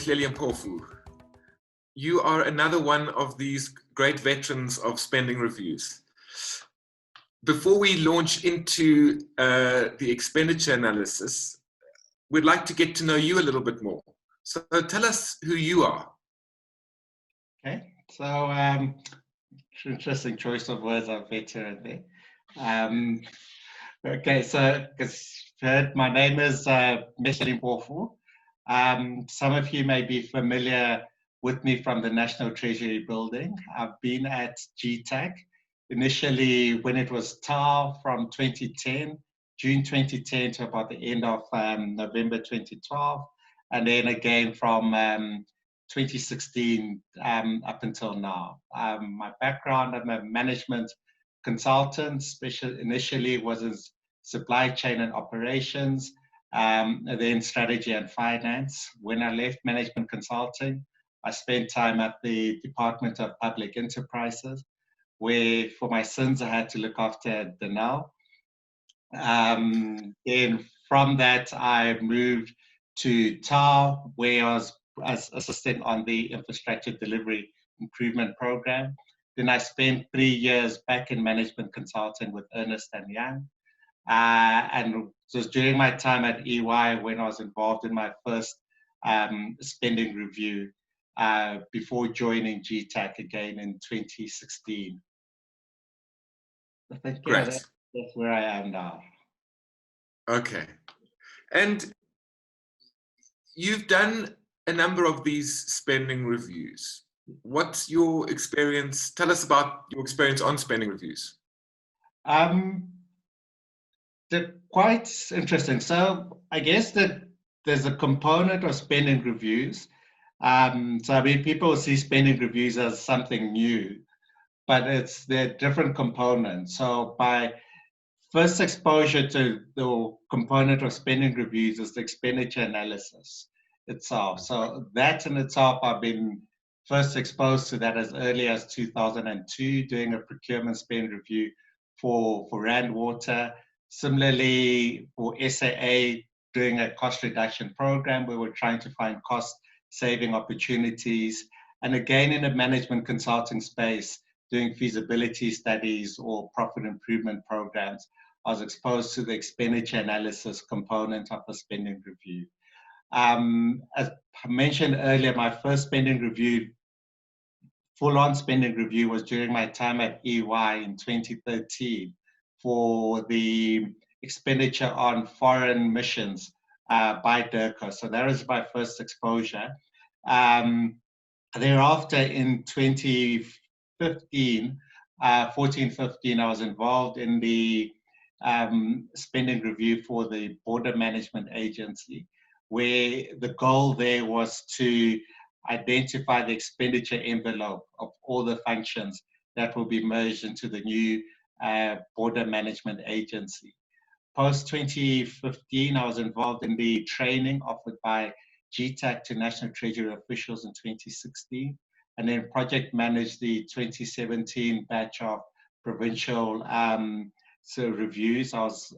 Mehleli and Mpofu. You are another one of these great veterans of spending reviews. Before we launch into the expenditure analysis, we'd like to get to know you a little bit more. So tell us who you are. Okay, so interesting choice of words, a veteran there. Okay, so my name is Mehleli Mpofu. Some of you may be familiar with me from the National Treasury building. I've been at GTAC initially when it was TAR from 2010, June 2010 to about the end of November 2012, and then again from 2016 up until now. My background, I'm a management consultant, initially was in supply chain and operations, and then strategy and finance. When I left management consulting, I spent time at the Department of Public Enterprises, where for my sins I had to look after Denel. Then from that, I moved to TAR, where I was assisting on the infrastructure delivery improvement program. Then I spent 3 years back in management consulting with Ernst & Young. And it was during my time at EY when I was involved in my first spending review before joining GTAC again in 2016. I think that's where I am now. Okay. And you've done a number of these spending reviews. What's your experience? Tell us about your experience on spending reviews. They're quite interesting. So I guess that there's a component of spending reviews. So I mean, people see spending reviews as something new, but they're different components. So by first exposure to the component of spending reviews is the expenditure analysis itself. So that in itself, I've been first exposed to that as early as 2002, doing a procurement spend review for Rand Water. Similarly, for SAA, doing a cost reduction program where we're trying to find cost saving opportunities. And again, in the management consulting space, doing feasibility studies or profit improvement programs, I was exposed to the expenditure analysis component of the spending review. As I mentioned earlier, my first spending review, full-on spending review, was during my time at EY in 2013 for the expenditure on foreign missions by DIRCO. So that was my first exposure. Thereafter, in 2015, 14-15, I was involved in the spending review for the Border Management Agency, where the goal there was to identify the expenditure envelope of all the functions that will be merged into the new Border Management Agency. Post 2015, I was involved in the training offered by GTAC to National Treasury officials in 2016, and then project managed the 2017 batch of provincial reviews. I was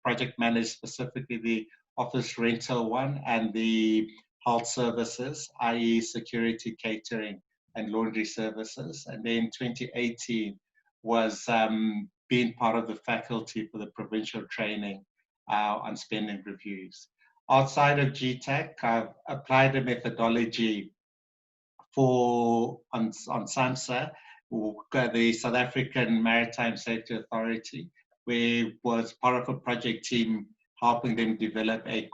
project managed specifically the office rental one and the health services, i.e. security, catering, and laundry services. And then 2018 was being part of the faculty for the provincial training on spending reviews. Outside of GTAC, I've applied a methodology on SAMSA, the South African Maritime Safety Authority, where was part of a project team helping them develop a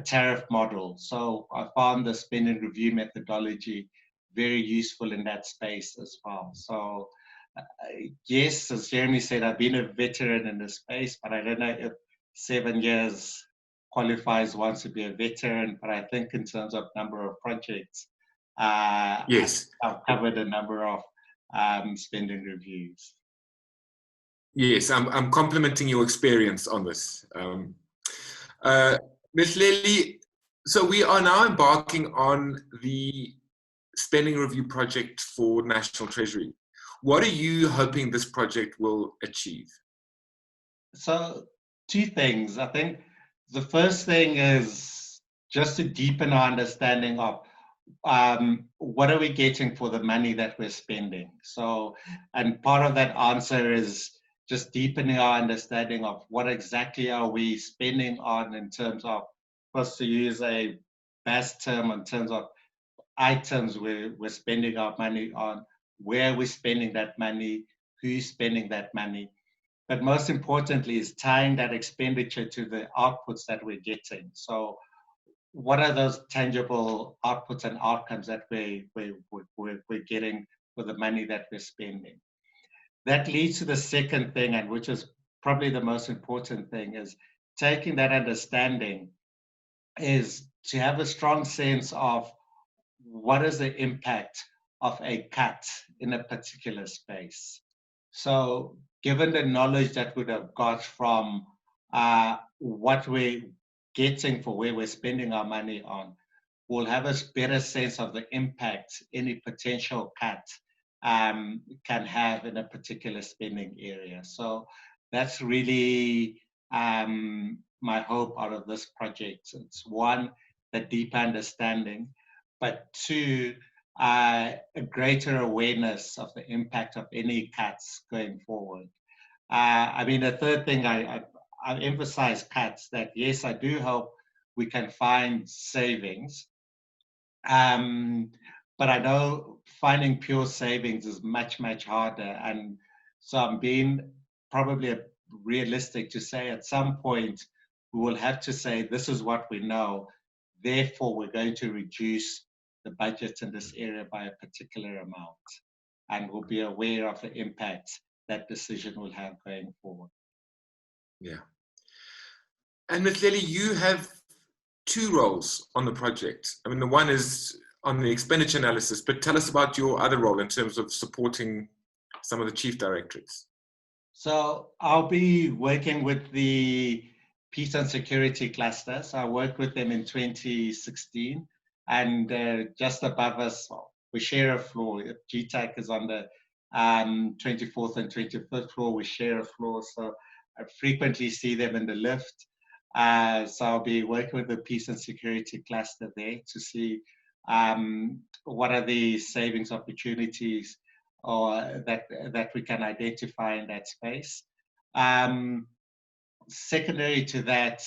tariff model. So I found the spending review methodology very useful in that space as well. So yes, as Jeremy said, I've been a veteran in this space, but I don't know if 7 years qualifies one to be a veteran, but I think in terms of number of projects, yes, I've covered a number of spending reviews. Yes, I'm complimenting your experience on this. Mehleli, so we are now embarking on the spending review project for National Treasury. What are you hoping this project will achieve? So 2 things. I think the first thing is just to deepen our understanding of what are we getting for the money that we're spending. So, and part of that answer is just deepening our understanding of what exactly are we spending on in terms of, first to use a best term, in terms of items we're spending our money on, where we're spending that money, who's spending that money. But most importantly is tying that expenditure to the outputs that we're getting. So what are those tangible outputs and outcomes that we're getting for the money that we're spending? That leads to the second thing, and which is probably the most important thing, is taking that understanding is to have a strong sense of what is the impact of a cut in a particular space. So given the knowledge that we'd have got from what we're getting for where we're spending our money on, we'll have a better sense of the impact any potential cut can have in a particular spending area. So that's really my hope out of this project. It's one, the deep understanding, but two, a greater awareness of the impact of any cuts going forward. I mean, the third thing I emphasize cuts, that yes, I do hope we can find savings. But I know finding pure savings is much, much harder. And so I'm being probably realistic to say at some point we will have to say, this is what we know. Therefore, we're going to reduce the budget in this area by a particular amount. And we'll be aware of the impact that decision will have going forward. Yeah. And Mehleli, you have two roles on the project. I mean, the one is on the expenditure analysis, but tell us about your other role in terms of supporting some of the chief directorates. So I'll be working with the Peace and Security cluster. So I worked with them in 2016, and just above us, we share a floor. GTAC is on the 24th and 25th floor. We share a floor, so I frequently see them in the lift. So I'll be working with the Peace and Security cluster there to see what are the savings opportunities or that we can identify in that space. Secondary to that,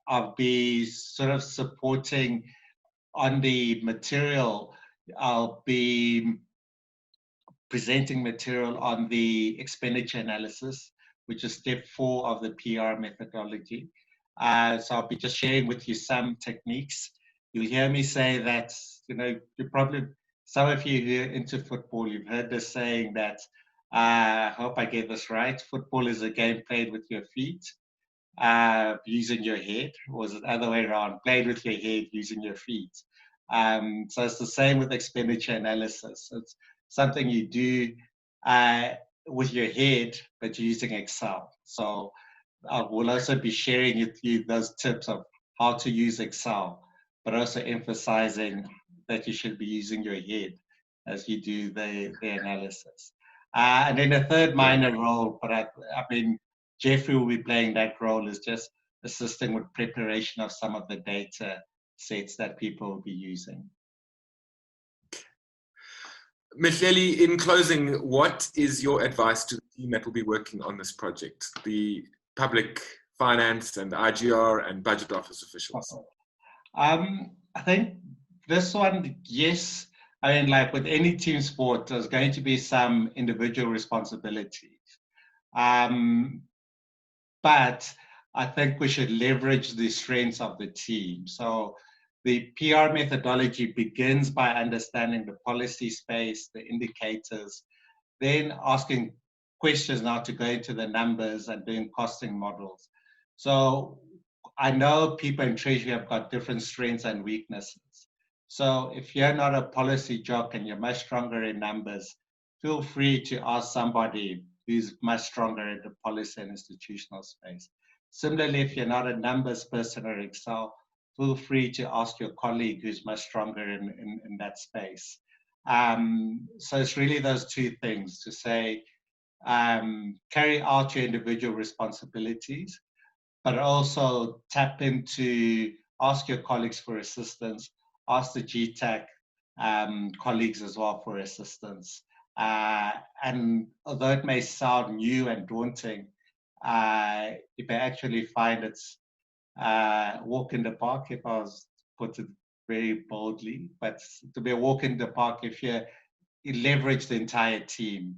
I'll be sort of supporting on the material. I'll be presenting material on the expenditure analysis, which is step 4 of the PR methodology. So I'll be just sharing with you some techniques. You'll hear me say that, you probably, some of you who are into football, you've heard the saying that, I hope I get this right, football is a game played with your feet, using your head, or is it the other way around, played with your head, using your feet? So it's the same with expenditure analysis. It's something you do with your head, but using Excel. So I will also be sharing with you those tips of how to use Excel, but also emphasizing that you should be using your head as you do the analysis. And then a third minor role, but I mean, Jeffrey will be playing that role, is just assisting with preparation of some of the data sets that people will be using. Mehleli, in closing, what is your advice to the team that will be working on this project, the public finance and IGR and budget office officials? I think this one, yes. I mean, like with any team sport, there's going to be some individual responsibilities. But I think we should leverage the strengths of the team. So the PR methodology begins by understanding the policy space, the indicators, then asking questions now to go into the numbers and doing costing models. So I know people in Treasury have got different strengths and weaknesses. So if you're not a policy jock and you're much stronger in numbers, feel free to ask somebody who's much stronger in the policy and institutional space. Similarly, if you're not a numbers person or Excel, feel free to ask your colleague who's much stronger in that space. So it's really those two things to say, carry out your individual responsibilities, but also tap into, ask your colleagues for assistance, ask the GTAC colleagues as well for assistance. And although it may sound new and daunting, you may actually find it's walk in the park, if I was to put it very boldly, but to be a walk in the park if you leverage the entire team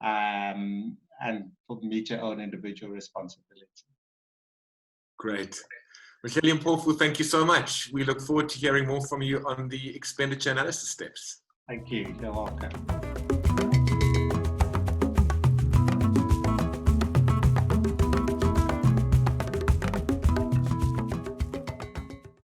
and meet your own individual responsibility. Great. Mehleli and Mpofu, thank you so much. We look forward to hearing more from you on the expenditure analysis steps. Thank you. You're welcome.